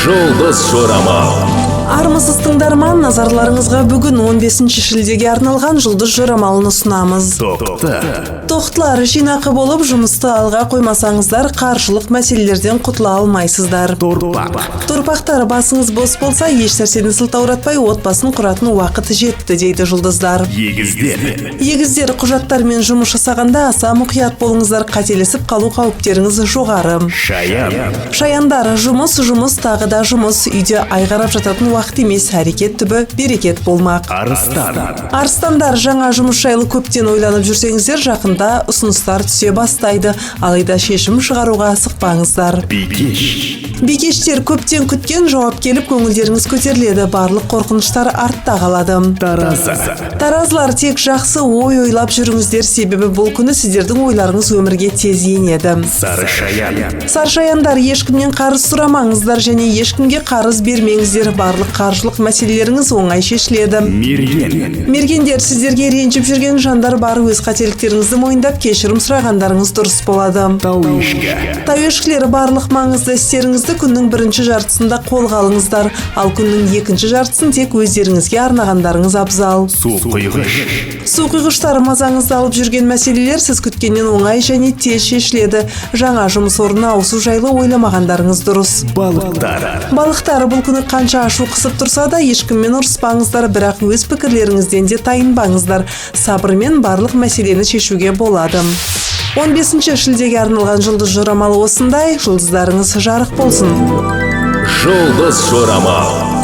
Жұлдыз жорамал. Армысыз тыңдарман, назарларыңызға бүгін 15 шілдеге арналған жұлдыз жорамалын ұсынамыз. Тоқтылар, жинақы болып жұмысты алға қоймасаңыздар, қаржылық мәселелерден құтыла алмайсыздар. Торпақтар, басыңыз бос болса, еш нәрсені сылтауратпай отбасын құратын уақыт жетті, дейді жұлдыздар. Егіздер, құжаттармен жұмыс жасағанда аса мұқият болыңыздар, қателесіп қалу қауіптеріңіз жоғары. Шаяндар, жұмыс, тағы да жұмыс, үйде айғарап жататын уақыт емес, әрекет түбі берекет болмақ. Арыстандар, жаңа жұмыс жайлы көптен ойланып жүрсеңіздер, жақында ұсыныстар түсе бастайды, алайда шешім шығаруға асықпаңыздар. Бикештер, көптен күткен жауап келіп, көңілдеріңіз көтеріледі, барлық қорқыныштар артта қалады. Таразылар, тек жақсы ой ойлап жүріңіздер, себебі бұл күні сіздердің ойларыңыз өмірге тез енеді. Саршаяндар, ешкімнен қарыз сұрамаңыздар және ешкімге қарыз бермеңіздер, барлық қаржылық мәселелеріңіз оңай шешіледі. Мергендер, сіздерге ренжіп жүрген жандар бар, өз қателіктеріңізді мойындап кешірім сұрағандарыңыз дұрыс болады. Тауешкілер, барлық маңызды істеріңізді күннің бірінші жартысында қолға алыңыздар, ал күннің екінші жартысын тек өздеріңізге арнағандарыңыз абзал. Су құйғыштар, мазаңызды алып жүрген мәселелер сіз күткеннен оңай және тез шешіледі. Жаңа жұмыс орнына ауысу жайлы ойламағандарыңыз дұрыс. Балықтар, бұл күні қанша ашу қысып тұрса да, ешкіммен ұрыспаңыздар, бірақ өз пікірлеріңізден де тайынбаңыздар. Сабырмен барлық мәселені шешуге болады. 15 шілдеге арналған жұлдыз жорамалы осындай. Жұлдыздарыңыз жарық болсын. Жұлдыз жорамал.